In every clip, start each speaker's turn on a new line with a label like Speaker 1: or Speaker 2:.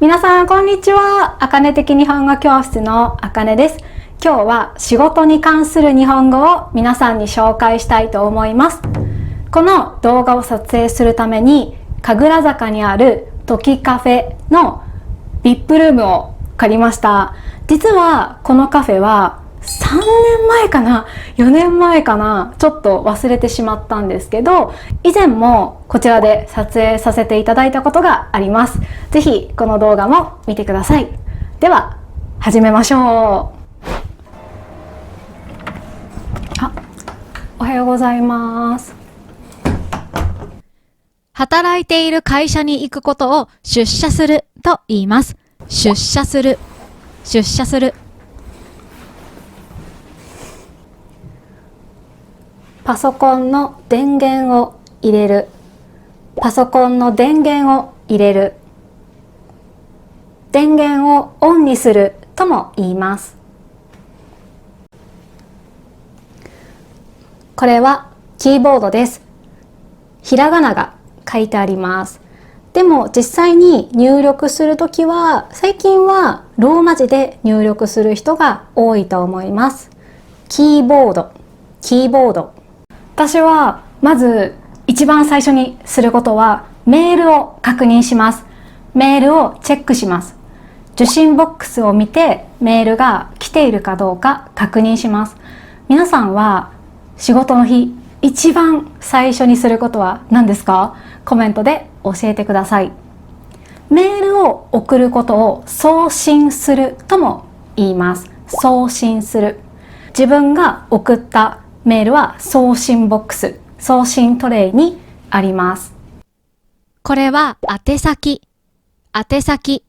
Speaker 1: 皆さんこんにちは。あかね的日本語教室のあかねです。今日は仕事に関する日本語を皆さんに紹介したいと思います。この動画を撮影するために神楽坂にあるトキカフェの VIP ルームを借りました。実はこのカフェは3年前かな4年前かなちょっと忘れてしまったんですけど、以前もこちらで撮影させていただいたことがあります。ぜひこの動画も見てください。では始めましょう。おはようございます。
Speaker 2: 働いている会社に行くことを出社すると言います。出社する、出社する。
Speaker 1: パソコンの電源を入れる。パソコンの電源を入れる。電源をオンにするとも言います。これはキーボードです。ひらがなが書いてあります。でも実際に入力するときは、最近はローマ字で入力する人が多いと思います。キーボード、キーボード。私はまず一番最初にすることはメールを確認します。メールをチェックします。受信ボックスを見てメールが来ているかどうか確認します。皆さんは仕事の日一番最初にすることは何ですか？コメントで教えてください。メールを送ることを送信するとも言います。送信する。自分が送ったメールは送信ボックス、送信トレイにあります。
Speaker 2: これは宛先、宛先。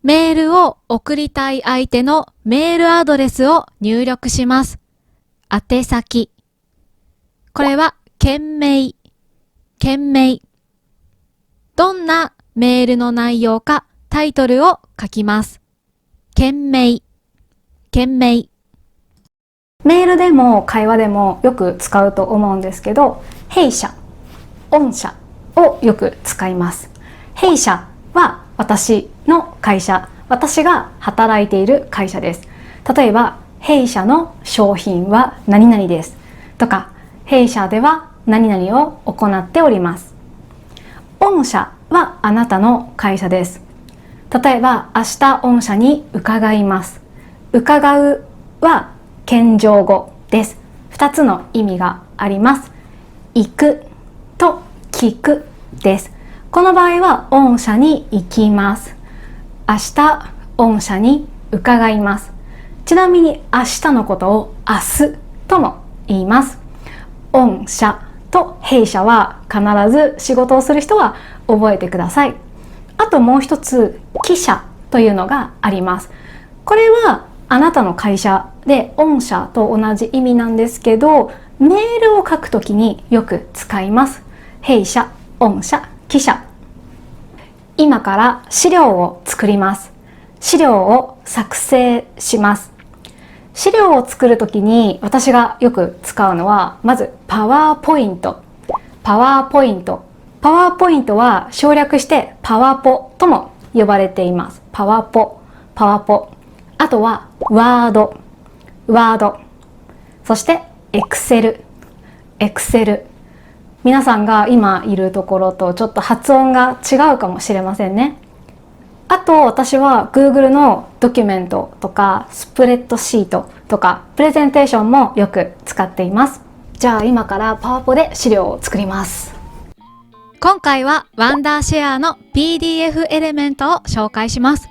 Speaker 2: メールを送りたい相手のメールアドレスを入力します。宛先。これは件名、件名。どんなメールの内容かタイトルを書きます。件名、件名。
Speaker 1: メールでも会話でもよく使うと思うんですけど、弊社、御社をよく使います。弊社は私の会社、私が働いている会社です。例えば、弊社の商品は何々ですとか、弊社では何々を行っております。御社はあなたの会社です。例えば、明日御社に伺います。伺うは謙譲語です。2つの意味があります。行くと聞くです。この場合は御社に行きます。明日御社に伺います。ちなみに明日のことを明日とも言います。御社と弊社は必ず仕事をする人は覚えてください。あともう一つ、記者というのがあります。これはあなたの会社で御社と同じ意味なんですけど、メールを書くときによく使います。弊社、御社、記者。今から資料を作ります。資料を作成します。資料を作るときに私がよく使うのは、まずパワーポイント。パワーポイント。パワーポイントは省略してパワポとも呼ばれています。パワポ、パワポ。あとはワード、ワード。そしてエクセル、エクセル。皆さんが今いるところとちょっと発音が違うかもしれませんね。あと私は Google のドキュメントとかスプレッドシートとかプレゼンテーションもよく使っています。じゃあ今からパワポで資料を作ります。
Speaker 2: 今回はワンダーシェアの PDF エレメントを紹介します。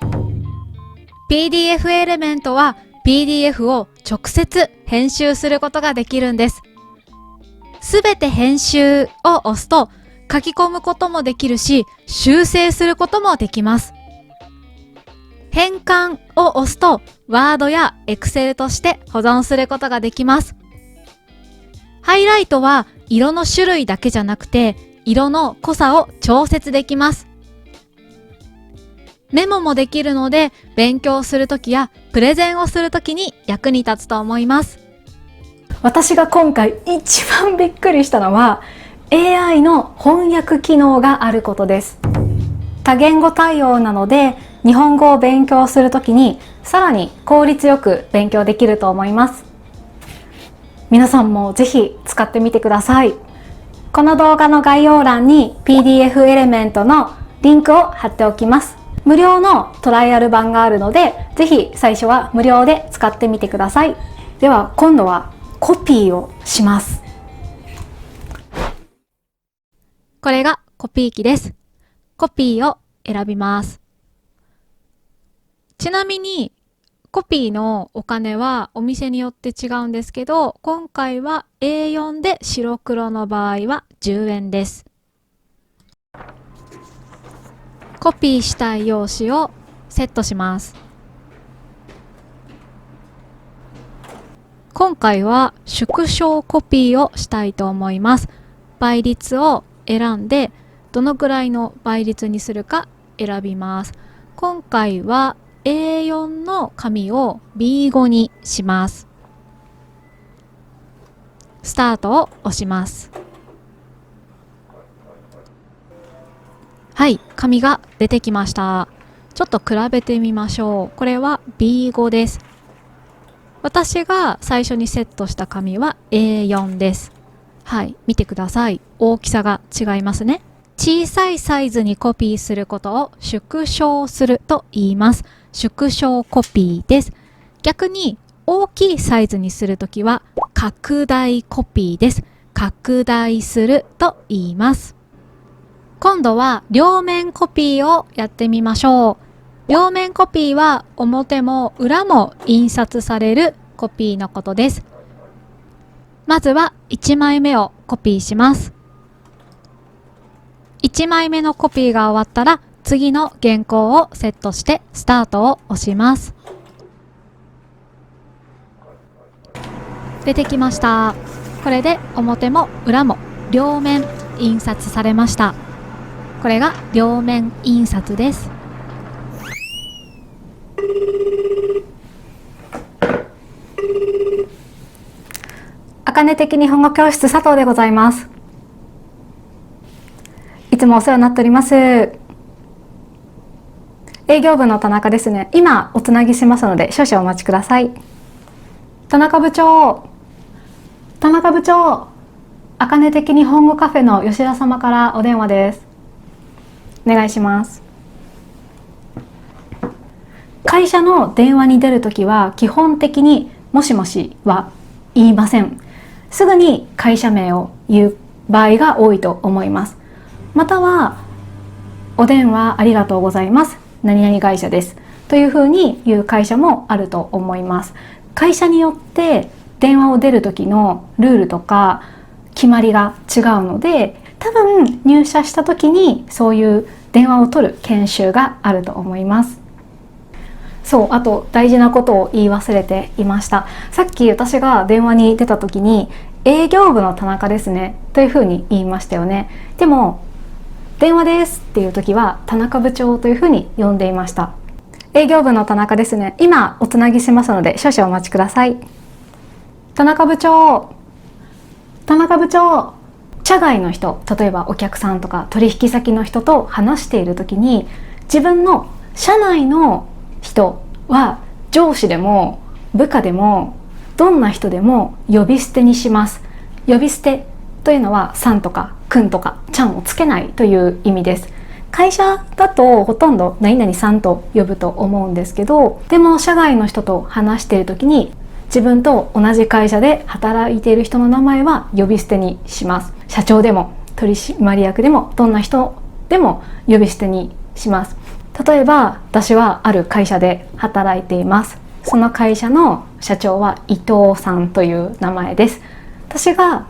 Speaker 2: PDF エレメントは PDF を直接編集することができるんです。すべて編集を押すと書き込むこともできるし、修正することもできます。変換を押すと Word や Excel として保存することができます。ハイライトは色の種類だけじゃなくて、色の濃さを調節できます。メモもできるので、勉強するときやプレゼンをするときに役に立つと思います。
Speaker 1: 私が今回一番びっくりしたのは AI の翻訳機能があることです。多言語対応なので、日本語を勉強するときにさらに効率よく勉強できると思います。皆さんもぜひ使ってみてください。この動画の概要欄に PDF エレメントのリンクを貼っておきます。無料のトライアル版があるので、ぜひ最初は無料で使ってみてください。では今度はコピーをします。
Speaker 2: これがコピー機です。コピーを選びます。ちなみにコピーのお金はお店によって違うんですけど、今回は A4 で白黒の場合は10円です。コピーしたい用紙をセットします。今回は縮小コピーをしたいと思います。倍率を選んで、どのぐらいの倍率にするか選びます。今回は A4 の紙を B5 にします。スタートを押します。はい、紙が出てきました。ちょっと比べてみましょう。これは B5 です。私が最初にセットした紙は A4 です。はい、見てください。大きさが違いますね。小さいサイズにコピーすることを縮小すると言います。縮小コピーです。逆に大きいサイズにするときは拡大コピーです。拡大すると言います。今度は両面コピーをやってみましょう。両面コピーは表も裏も印刷されるコピーのことです。まずは1枚目をコピーします。1枚目のコピーが終わったら次の原稿をセットしてスタートを押します。出てきました。これで表も裏も両面印刷されました。これが両面印刷です。
Speaker 1: あかね的日本語教室佐藤でございます。いつもお世話になっております。営業部の田中ですね。今おつなぎしますので少々お待ちください。田中部長、あかね的日本語カフェの吉田様からお電話です。お願いします。会社の電話に出るときは基本的にもしもしは言いません。すぐに会社名を言う場合が多いと思います。またはお電話ありがとうございます。何々会社ですというふうに言う会社もあると思います。会社によって電話を出る時のルールとか決まりが違うので、多分入社した時にそういう電話を取る研修があると思います。そう、あと大事なことを言い忘れていました。さっき私が電話に出た時に営業部の田中ですねというふうに言いましたよね。でも電話ですっていう時は田中部長というふうに呼んでいました。営業部の田中ですね。今おつなぎしますので少々お待ちください。田中部長、社外の人、例えばお客さんとか取引先の人と話している時に、自分の社内の人は上司でも部下でもどんな人でも呼び捨てにします。呼び捨てというのはさんとかくんとかちゃんをつけないという意味です。会社だとほとんど何々さんと呼ぶと思うんですけど、でも社外の人と話している時に自分と同じ会社で働いている人の名前は呼び捨てにします。社長でも取締役でもどんな人でも呼び捨てにします。例えば私はある会社で働いています。その会社の社長は伊藤さんという名前です。私が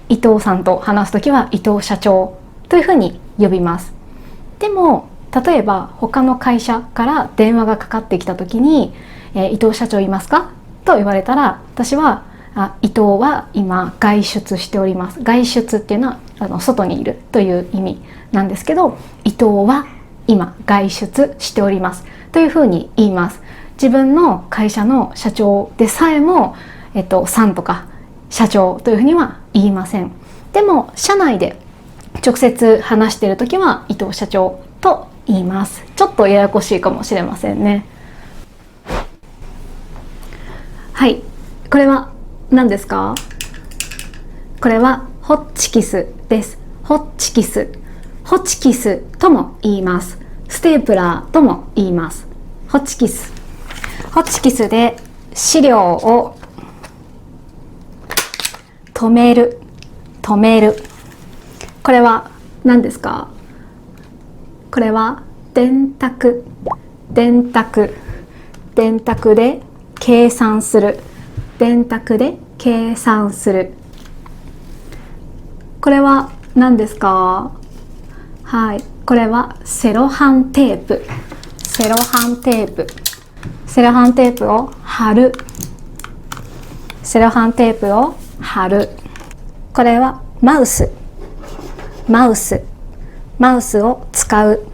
Speaker 1: 伊藤さんと話すときは伊藤社長というふうに呼びます。でも例えば他の会社から電話がかかってきたときに、伊藤社長いますかと言われたら、私は伊藤は今外出しております。外出っていうのは外にいるという意味なんですけど、伊藤は今外出しておりますというふうに言います。自分の会社の社長でさえも、さんとか社長というふうには言いません。でも社内で直接話しているときは伊藤社長と言います。ちょっとややこしいかもしれませんね。はい、これは何ですか？これはホッチキスです。ホッチキス。ホチキスとも言います。ステープラーとも言います。ホチキス。ホチキスで資料を止める。止める。これは何ですか？これは電卓。電卓。電卓で計算する。電卓で計算する。これは何ですか？はい、これはセロハンテープ。セロハンテープ。セロハンテープを貼る。セロハンテープを貼る。これはマウス。マウス。マウスを使う。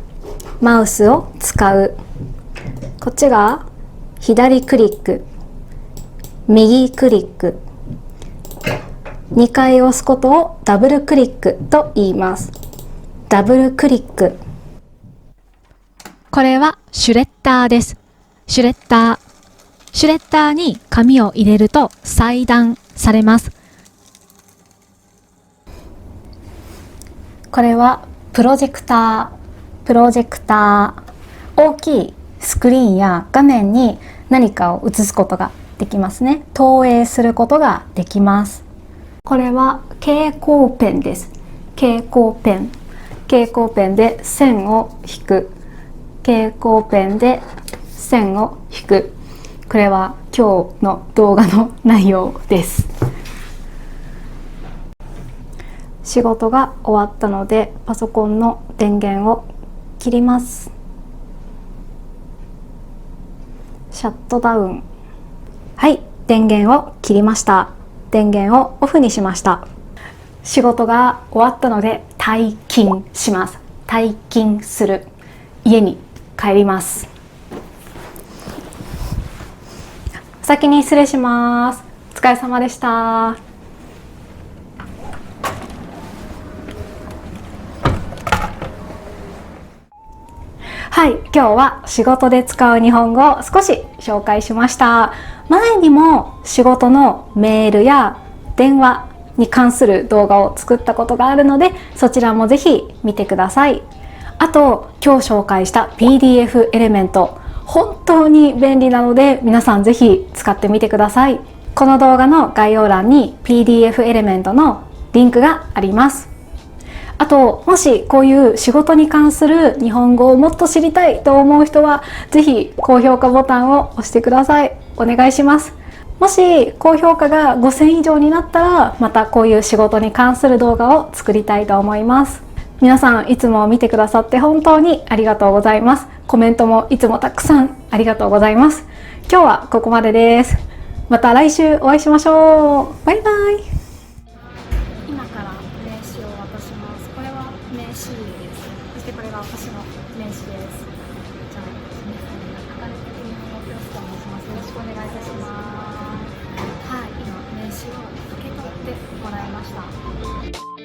Speaker 1: マウスを使う。こっちが左クリック。右クリック。2回押すことをダブルクリックと言います。ダブルクリック。
Speaker 2: これはシュレッダーです。シュレッダー。シュレッダーに紙を入れると裁断されます。
Speaker 1: これはプロジェクター。プロジェクター。大きいスクリーンや画面に何かを映すことができますね。投影することができます。これは蛍光ペンです。蛍光ペン。蛍光ペンで線を引く。蛍光ペンで線を引く。これは今日の動画の内容です。仕事が終わったのでパソコンの電源を切ります。シャットダウン。はい、電源を切りました。電源をオフにしました。仕事が終わったので退勤します。退勤する。家に帰ります。先に失礼します。お疲れ様でした。はい、今日は仕事で使う日本語を少し紹介しました。前にも仕事のメールや電話に関する動画を作ったことがあるので、そちらもぜひ見てください。あと、今日紹介した PDF エレメント、本当に便利なので皆さんぜひ使ってみてください。この動画の概要欄に PDF エレメントのリンクがあります。あと、もしこういう仕事に関する日本語をもっと知りたいと思う人は、ぜひ高評価ボタンを押してください。お願いします。もし高評価が5000以上になったら、またこういう仕事に関する動画を作りたいと思います。皆さんいつも見てくださって本当にありがとうございます。コメントもいつもたくさんありがとうございます。今日はここまでです。また来週お会いしましょう。バイバイ。今から名刺を渡します。これは名刺です。そしてこれが私の名刺です。じゃあ皆さんに書かれているものをよろしくお願いします。よろしくお願いいたします。はい、今名刺を受け取ってもらいました。